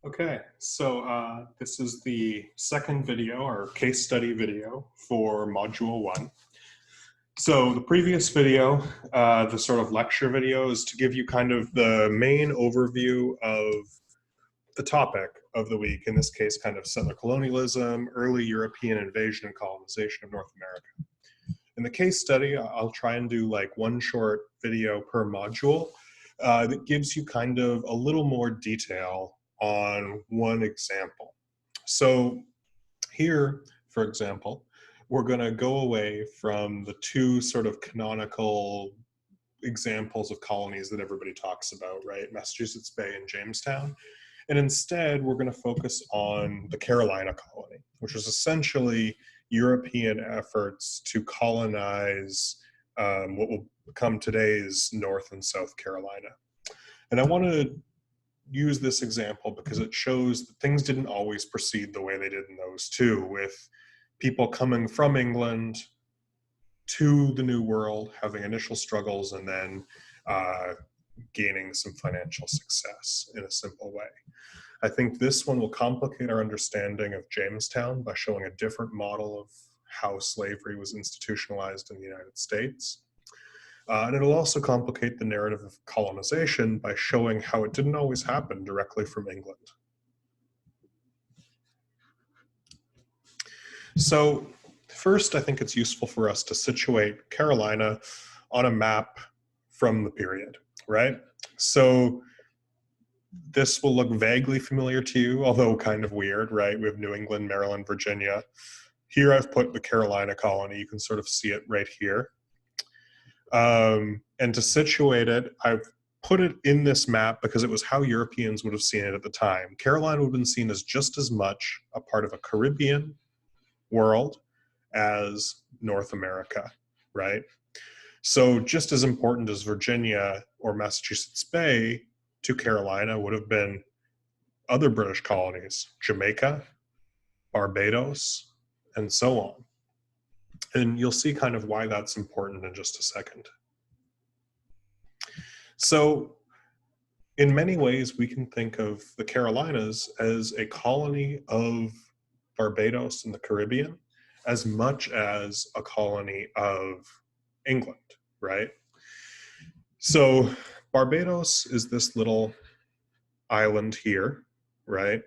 Okay, so this is the second video or case study video for Module 1. So the previous video, the sort of lecture video, is to give you kind of the main overview of the topic of the week, in this case kind of settler colonialism, early European invasion and colonization of North America. In the case study, I'll try and do like one short video per module that gives you kind of a little more detail on one example. So here, for example, we're going to go away from the two sort of canonical examples of colonies that everybody talks about, right? Massachusetts Bay and Jamestown. And instead, we're going to focus on the Carolina colony, which was essentially European efforts to colonize what will become today's North and South Carolina. And I want to use this example because it shows that things didn't always proceed the way they did in those two, with people coming from England to the New World, having initial struggles, and then gaining some financial success in a simple way. I think this one will complicate our understanding of Jamestown by showing a different model of how slavery was institutionalized in the United States. And it'll also complicate the narrative of colonization by showing how it didn't always happen directly from England. So first, I think it's useful for us to situate Carolina on a map from the period, right? So this will look vaguely familiar to you, although kind of weird, right? We have New England, Maryland, Virginia. Here I've put the Carolina colony. You can sort of see it right here. And to situate it, I've put it in this map because it was how Europeans would have seen it at the time. Carolina would have been seen as just as much a part of a Caribbean world as North America, right? So just as important as Virginia or Massachusetts Bay to Carolina would have been other British colonies, Jamaica, Barbados, and so on. And you'll see kind of why that's important in just a second. So in many ways, we can think of the Carolinas as a colony of Barbados in the Caribbean as much as a colony of England, right? So Barbados is this little island here, right?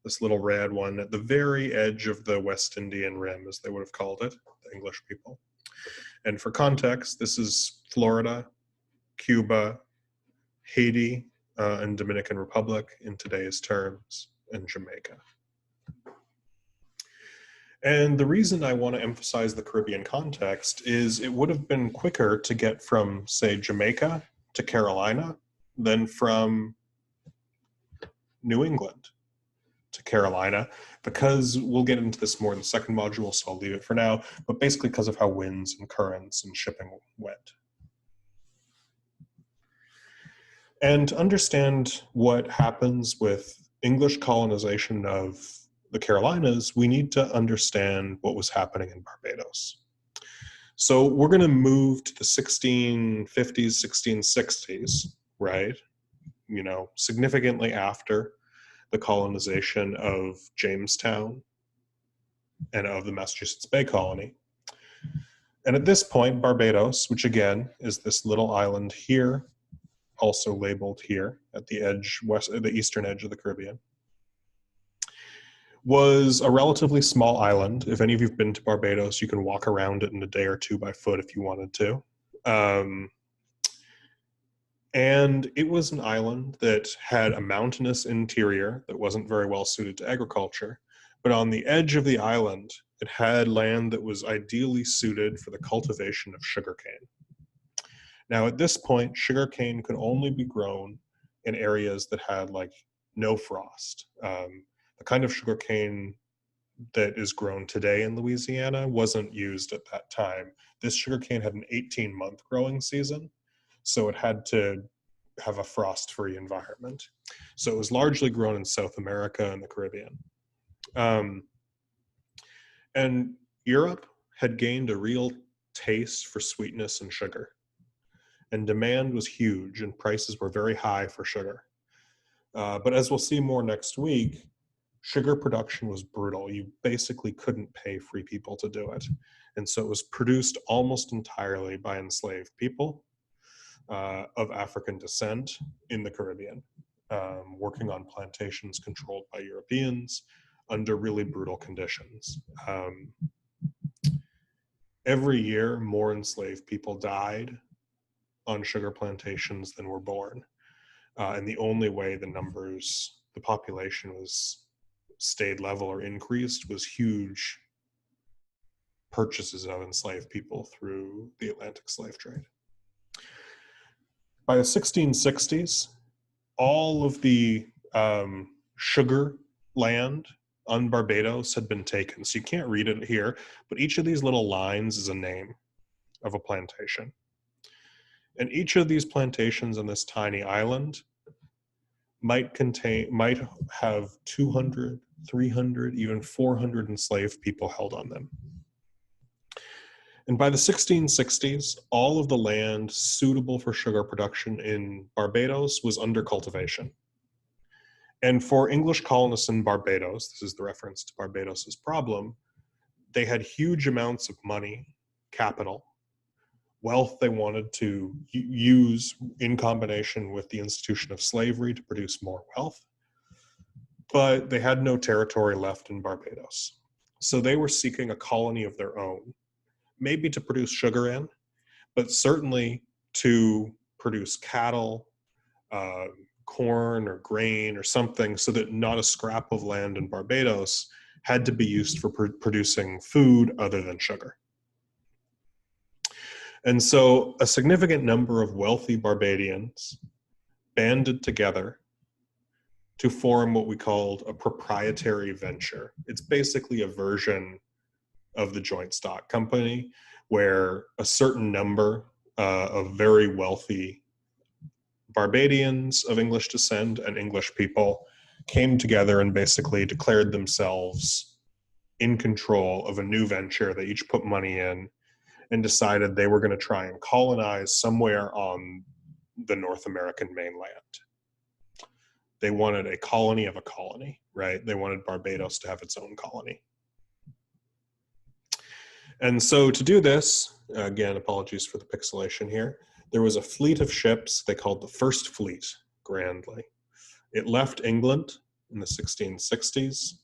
This little red one at the very edge of the West Indian Rim, as they would have called it, the English people. And for context, this is Florida, Cuba, Haiti, and Dominican Republic in today's terms, and Jamaica. And the reason I want to emphasize the Caribbean context is it would have been quicker to get from, say, Jamaica to Carolina than from New England to Carolina, because we'll get into this more in the second module, so I'll leave it for now, but basically because of how winds and currents and shipping went. And to understand what happens with English colonization of the Carolinas, we need to understand what was happening in Barbados. So we're going to move to the 1650s, 1660s, right? You know, significantly after the colonization of Jamestown and of the Massachusetts Bay Colony. And at this point, Barbados, which again is this little island here, also labeled here at the edge, the eastern edge of the Caribbean, was a relatively small island. If any of you've been to Barbados, you can walk around it in a day or two by foot if you wanted to. And it was an island that had a mountainous interior that wasn't very well suited to agriculture. But on the edge of the island, it had land that was ideally suited for the cultivation of sugarcane. Now, at this point, sugarcane could only be grown in areas that had like no frost. The kind of sugarcane that is grown today in Louisiana wasn't used at that time. This sugarcane had an 18-month growing season, so it had to have a frost-free environment. So it was largely grown in South America and the Caribbean. And Europe had gained a real taste for sweetness and sugar. And demand was huge, and prices were very high for sugar. But as we'll see more next week, sugar production was brutal. You basically couldn't pay free people to do it. And so it was produced almost entirely by enslaved people of African descent in the Caribbean, working on plantations controlled by Europeans under really brutal conditions. Every year, more enslaved people died on sugar plantations than were born. And the only way the population stayed level or increased was huge purchases of enslaved people through the Atlantic slave trade. By the 1660s, all of the sugar land on Barbados had been taken. So you can't read it here, but each of these little lines is a name of a plantation. And each of these plantations on this tiny island might have 200, 300, even 400 enslaved people held on them. And by the 1660s, all of the land suitable for sugar production in Barbados was under cultivation. And for English colonists in Barbados, this is the reference to Barbados's problem, they had huge amounts of money, capital, wealth they wanted to use in combination with the institution of slavery to produce more wealth, but they had no territory left in Barbados. So they were seeking a colony of their own, maybe to produce sugar in, but certainly to produce cattle, corn or grain or something, so that not a scrap of land in Barbados had to be used for producing food other than sugar. And so a significant number of wealthy Barbadians banded together to form what we called a proprietary venture. It's basically a version of the joint stock company, where a certain number of very wealthy Barbadians of English descent and English people came together and basically declared themselves in control of a new venture. They each put money in and decided they were going to try and colonize somewhere on the North American mainland. They wanted a colony of a colony, right? They wanted Barbados to have its own colony. And so to do this, again, apologies for the pixelation here, there was a fleet of ships they called the First Fleet, grandly. It left England in the 1660s,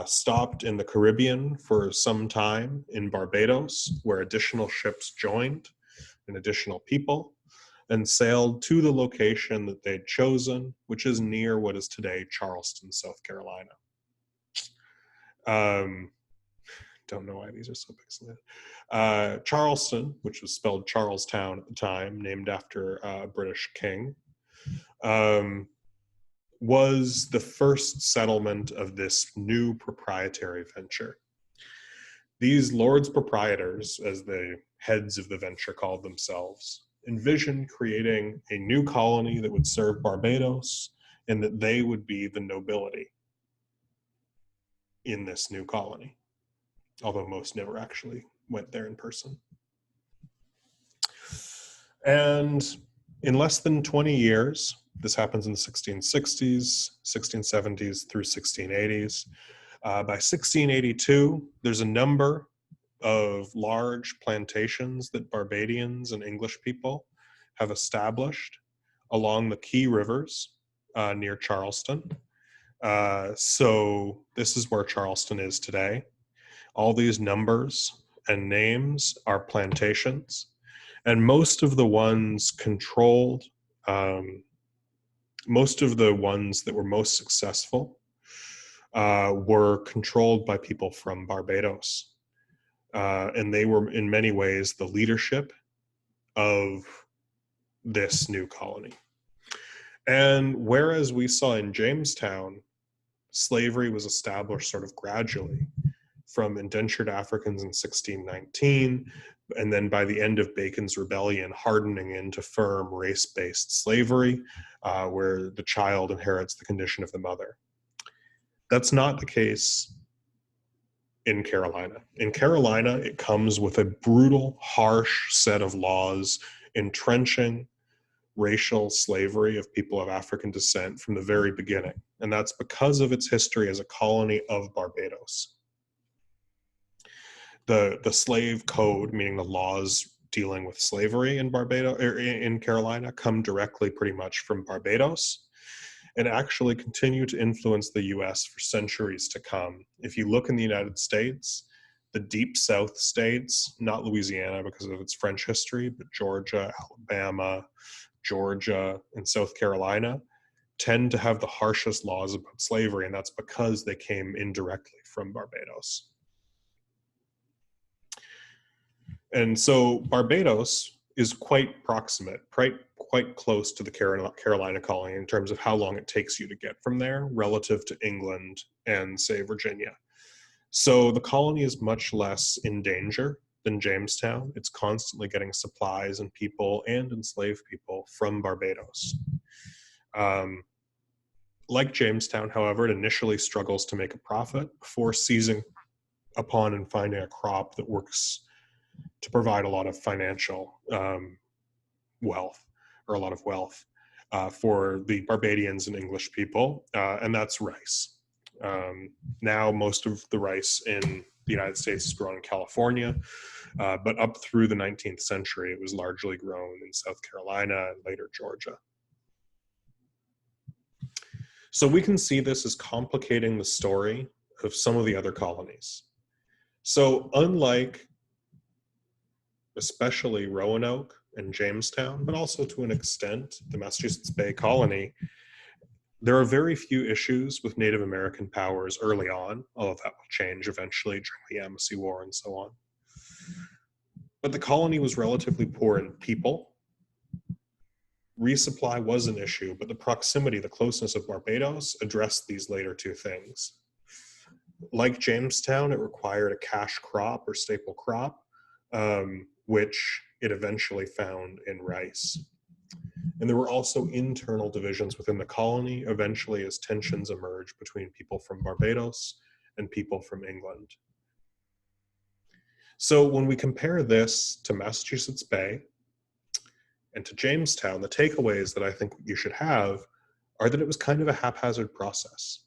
stopped in the Caribbean for some time in Barbados, where additional ships joined and additional people, and sailed to the location that they'd chosen, which is near what is today Charleston, South Carolina. Don't know why these are so pixelated. Charleston, which was spelled Charlestown at the time, named after a British king, was the first settlement of this new proprietary venture. These lords proprietors, as the heads of the venture called themselves, envisioned creating a new colony that would serve Barbados, and that they would be the nobility in this new colony, although most never actually went there in person. And in less than 20 years, this happens in the 1660s, 1670s through 1680s. By 1682, there's a number of large plantations that Barbadians and English people have established along the key rivers near Charleston. So this is where Charleston is today. All these numbers and names are plantations, and most of the ones controlled, most of the ones that were most successful were controlled by people from Barbados. And they were in many ways the leadership of this new colony. And whereas we saw in Jamestown, slavery was established sort of gradually from indentured Africans in 1619, and then by the end of Bacon's Rebellion, hardening into firm race-based slavery, where the child inherits the condition of the mother. That's not the case in Carolina. In Carolina, it comes with a brutal, harsh set of laws entrenching racial slavery of people of African descent from the very beginning. And that's because of its history as a colony of Barbados. The slave code, meaning the laws dealing with slavery in Barbados, or in Carolina, come directly pretty much from Barbados and actually continue to influence the US for centuries to come. If you look in the United States, the deep South states, not Louisiana because of its French history, but Georgia, Alabama, Georgia, and South Carolina tend to have the harshest laws about slavery, and that's because they came indirectly from Barbados. And so Barbados is quite proximate, quite close to the Carolina colony in terms of how long it takes you to get from there relative to England and, say, Virginia. So the colony is much less in danger than Jamestown. It's constantly getting supplies and people and enslaved people from Barbados. Like Jamestown, however, it initially struggles to make a profit before seizing upon and finding a crop that works to provide a lot of financial wealth, or a lot of wealth for the Barbadians and English people, and that's rice. Now most of the rice in the United States is grown in California, but up through the 19th century, it was largely grown in South Carolina and later Georgia. So we can see this as complicating the story of some of the other colonies. So unlike especially Roanoke and Jamestown, but also to an extent the Massachusetts Bay Colony, there are very few issues with Native American powers early on, although that will change eventually during the Yamasee War and so on. But the colony was relatively poor in people. Resupply was an issue, but the proximity, the closeness of Barbados addressed these later two things. Like Jamestown, it required a cash crop or staple crop, which it eventually found in rice. And there were also internal divisions within the colony, eventually as tensions emerged between people from Barbados and people from England. So when we compare this to Massachusetts Bay and to Jamestown, the takeaways that I think you should have are that it was kind of a haphazard process.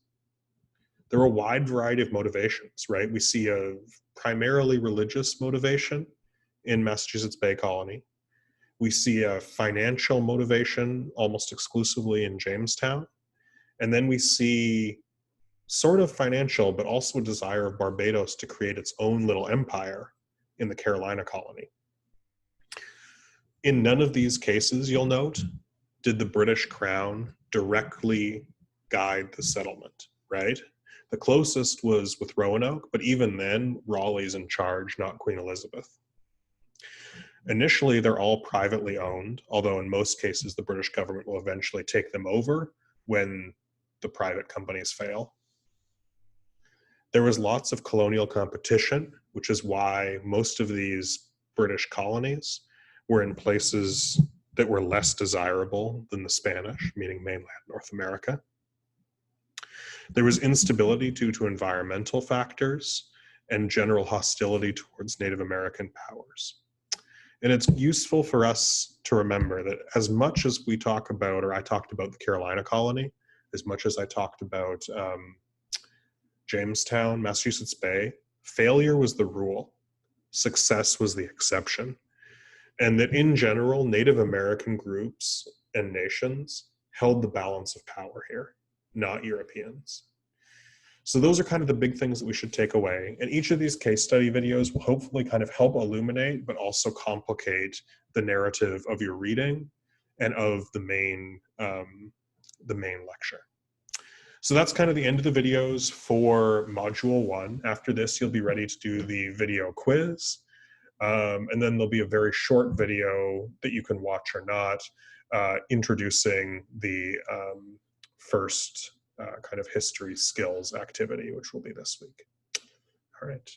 There were a wide variety of motivations, right? We see a primarily religious motivation in Massachusetts Bay Colony. We see a financial motivation almost exclusively in Jamestown. And then we see sort of financial, but also a desire of Barbados to create its own little empire in the Carolina colony. In none of these cases, you'll note, did the British Crown directly guide the settlement, right? The closest was with Roanoke, but even then, Raleigh's in charge, not Queen Elizabeth. Initially, they're all privately owned, although in most cases, the British government will eventually take them over when the private companies fail. There was lots of colonial competition, which is why most of these British colonies were in places that were less desirable than the Spanish, meaning mainland North America. There was instability due to environmental factors and general hostility towards Native American powers. And it's useful for us to remember that as much as we talk about, or I talked about the Carolina colony, as much as I talked about Jamestown, Massachusetts Bay, failure was the rule, success was the exception. And that in general, Native American groups and nations held the balance of power here, not Europeans. So those are kind of the big things that we should take away. And each of these case study videos will hopefully kind of help illuminate, but also complicate the narrative of your reading and of the main lecture. So that's kind of the end of the videos for Module 1. After this, you'll be ready to do the video quiz. And then there'll be a very short video that you can watch or not, introducing the first kind of history skills activity, which will be this week. All right.